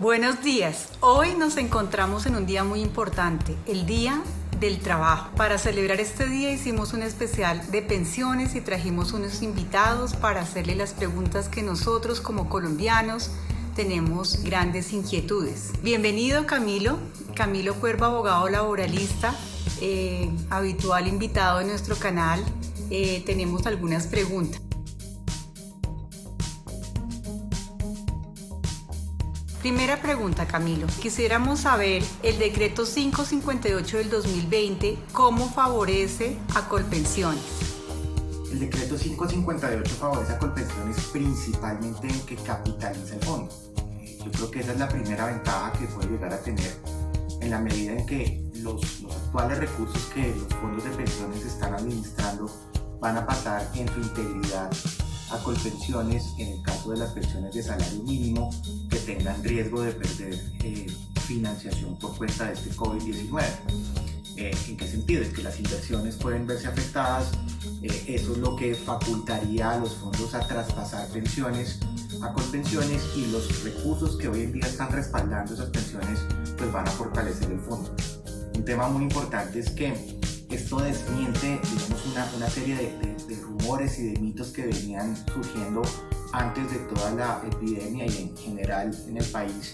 Buenos días. Hoy nos encontramos en un día muy importante, el Día del Trabajo. Para celebrar este día hicimos un especial de pensiones y trajimos unos invitados para hacerle las preguntas que nosotros como colombianos tenemos grandes inquietudes. Bienvenido Camilo Cuervo, abogado laboralista, habitual invitado de nuestro canal. Tenemos algunas preguntas. Primera pregunta, Camilo. Quisiéramos saber el decreto 558 del 2020, ¿cómo favorece a Colpensiones? El decreto 558 favorece a Colpensiones principalmente en que capitaliza el fondo. Yo creo que esa es la primera ventaja que puede llegar a tener en la medida en que los actuales recursos que los fondos de pensiones están administrando van a pasar en su integridad a Colpensiones en el caso de las pensiones de salario mínimo que tengan riesgo de perder financiación por cuenta de este COVID-19. ¿En qué sentido? Es que las inversiones pueden verse afectadas, eso es lo que facultaría a los fondos a traspasar pensiones a Colpensiones y los recursos que hoy en día están respaldando esas pensiones pues van a fortalecer el fondo. Un tema muy importante es que esto desmiente, digamos, una serie de rumores y de mitos que venían surgiendo antes de toda la epidemia y en general en el país.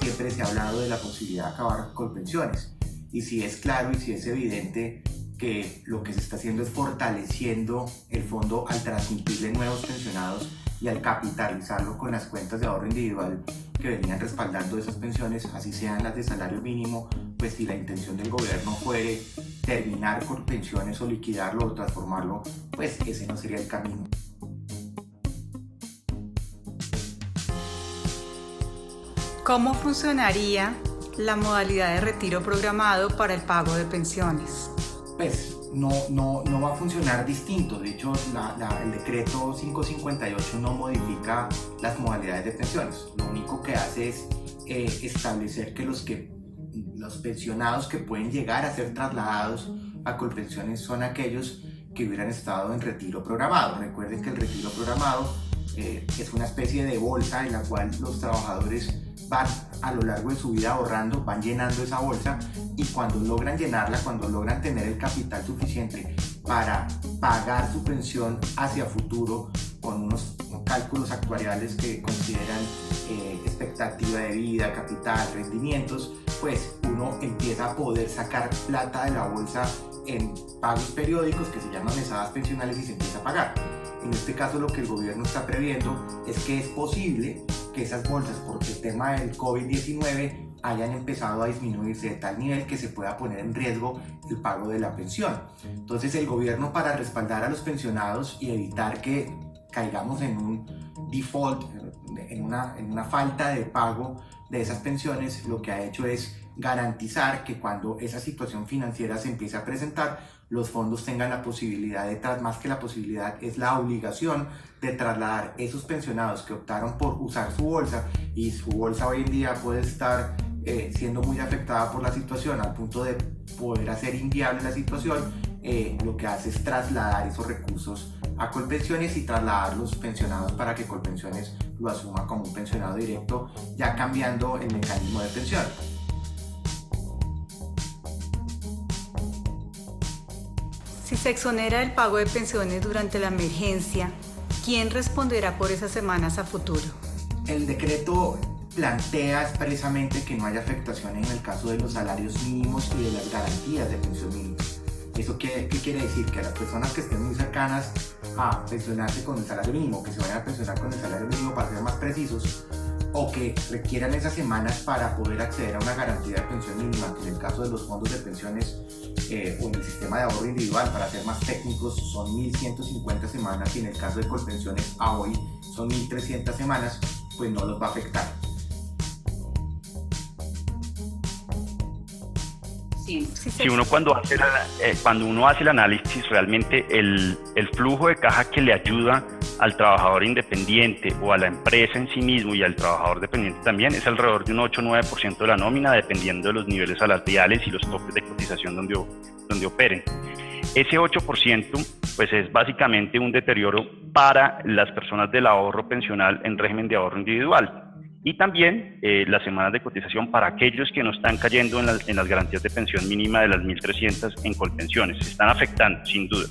Siempre se ha hablado de la posibilidad de acabar con pensiones. Y si es claro y si es evidente que lo que se está haciendo es fortaleciendo el fondo al transmitirle nuevos pensionados y al capitalizarlo con las cuentas de ahorro individual que venían respaldando esas pensiones, así sean las de salario mínimo, pues si la intención del gobierno fuere terminar con pensiones o liquidarlo o transformarlo, pues ese no sería el camino. ¿Cómo funcionaría la modalidad de retiro programado para el pago de pensiones? Pues no va a funcionar distinto. De hecho, el decreto 558 no modifica las modalidades de pensiones. Lo único que hace es establecer que los pensionados que pueden llegar a ser trasladados a Colpensiones son aquellos que hubieran estado en retiro programado. Recuerden que el retiro programado es una especie de bolsa en la cual los trabajadores van a lo largo de su vida ahorrando, van llenando esa bolsa y cuando logran llenarla, cuando logran tener el capital suficiente para pagar su pensión hacia futuro con unos cálculos actuariales que consideran expectativa de vida, capital, rendimientos, pues uno empieza a poder sacar plata de la bolsa en pagos periódicos que se llaman mesadas pensionales y se empieza a pagar. En este caso lo que el gobierno está previendo es que es posible que esas bolsas por el tema del COVID-19 hayan empezado a disminuirse de tal nivel que se pueda poner en riesgo el pago de la pensión. Entonces el gobierno, para respaldar a los pensionados y evitar que caigamos en un default, en una falta de pago de esas pensiones, lo que ha hecho es garantizar que cuando esa situación financiera se empiece a presentar, los fondos tengan la posibilidad más que la posibilidad, es la obligación de trasladar esos pensionados que optaron por usar su bolsa, y su bolsa hoy en día puede estar siendo muy afectada por la situación al punto de poder hacer inviable la situación. Lo que hace es trasladar esos recursos a Colpensiones y trasladar los pensionados para que Colpensiones lo asuma como un pensionado directo, ya cambiando el mecanismo de pensión. Si se exonera del pago de pensiones durante la emergencia, ¿quién responderá por esas semanas a futuro? El decreto plantea expresamente que no haya afectación en el caso de los salarios mínimos y de las garantías de pensión mínimas. ¿Eso qué quiere decir? Que las personas que estén muy cercanas a pensionarse con el salario mínimo, que se vayan a pensionar con el salario mínimo para ser más precisos, o que requieran esas semanas para poder acceder a una garantía de pensión mínima, que en el caso de los fondos de pensiones o en el sistema de ahorro individual, para ser más técnicos, son 1.150 semanas, y en el caso de Colpensiones a hoy son 1.300 semanas, pues no los va a afectar. Si uno cuando uno hace el análisis, realmente el flujo de caja que le ayuda al trabajador independiente o a la empresa en sí mismo y al trabajador dependiente también es alrededor de un 8-9% de la nómina, dependiendo de los niveles salariales y los topes de cotización donde operen. Ese 8% pues es básicamente un deterioro para las personas del ahorro pensional en régimen de ahorro individual. y también las semanas de cotización para aquellos que no están cayendo en las garantías de pensión mínima de las 1.300 en Colpensiones. Se están afectando, sin duda.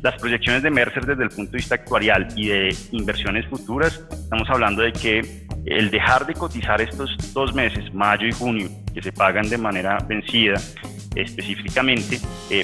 Las proyecciones de Mercer desde el punto de vista actuarial y de inversiones futuras, estamos hablando de que el dejar de cotizar estos 2 meses, mayo y junio, que se pagan de manera vencida específicamente,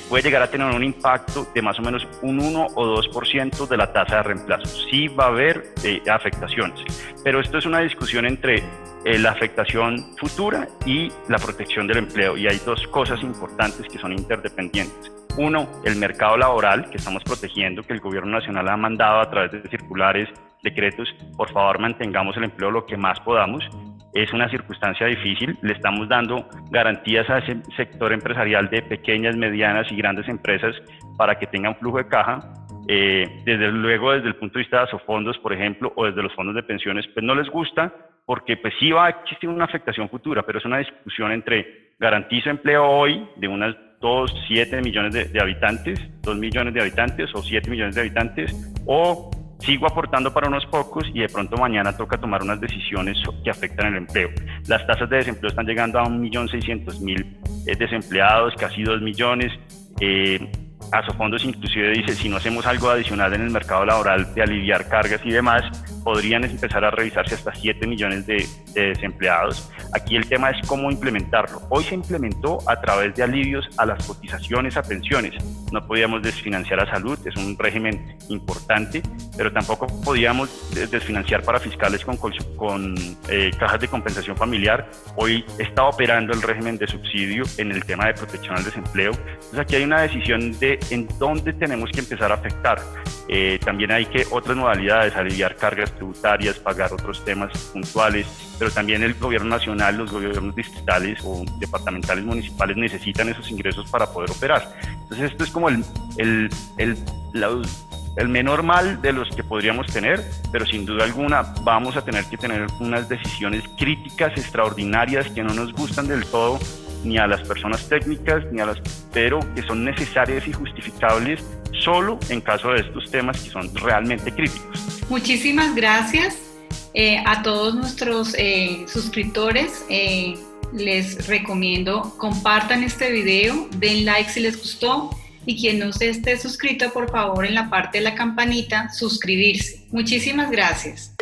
puede llegar a tener un impacto de más o menos un 1 o 2% de la tasa de reemplazo. Sí va a haber afectaciones, pero esto es una discusión entre la afectación futura y la protección del empleo, y hay 2 cosas importantes que son interdependientes. Uno, el mercado laboral que estamos protegiendo, que el gobierno nacional ha mandado a través de circulares, decretos, por favor mantengamos el empleo lo que más podamos. Es una circunstancia difícil, le estamos dando garantías a ese sector empresarial de pequeñas, medianas y grandes empresas para que tengan flujo de caja. Desde luego, desde el punto de vista de asofondos, por ejemplo, o desde los fondos de pensiones, pues no les gusta, porque pues sí va a existir una afectación futura, pero es una discusión entre garantizo empleo hoy de unas 7 millones de habitantes, 2 millones de habitantes o 7 millones de habitantes, o sigo aportando para unos pocos y de pronto mañana toca tomar unas decisiones que afectan el empleo. Las tasas de desempleo están llegando a 1.600.000 desempleados, casi 2 millones. Asofondos inclusive dice, si no hacemos algo adicional en el mercado laboral de aliviar cargas y demás, podrían empezar a revisarse hasta 7 millones de desempleados. Aquí el tema es cómo implementarlo. Hoy se implementó a través de alivios a las cotizaciones a pensiones. No podíamos desfinanciar a salud, es un régimen importante, pero tampoco podíamos desfinanciar para fiscales con cajas de compensación familiar. Hoy está operando el régimen de subsidio en el tema de protección al desempleo. Entonces aquí hay una decisión de en dónde tenemos que empezar a afectar. También hay que otras modalidades, aliviar cargas tributarias, pagar otros temas puntuales, pero también el gobierno nacional, los gobiernos distritales o departamentales, municipales necesitan esos ingresos para poder operar. Entonces esto es como el menor mal de los que podríamos tener, pero sin duda alguna vamos a tener que tener unas decisiones críticas, extraordinarias, que no nos gustan del todo, ni a las personas técnicas, pero que son necesarias y justificables solo en caso de estos temas que son realmente críticos. Muchísimas gracias a todos nuestros suscriptores. Les recomiendo compartan este video, den like si les gustó, y quien no se esté suscrito, por favor, en la parte de la campanita, suscribirse. Muchísimas gracias.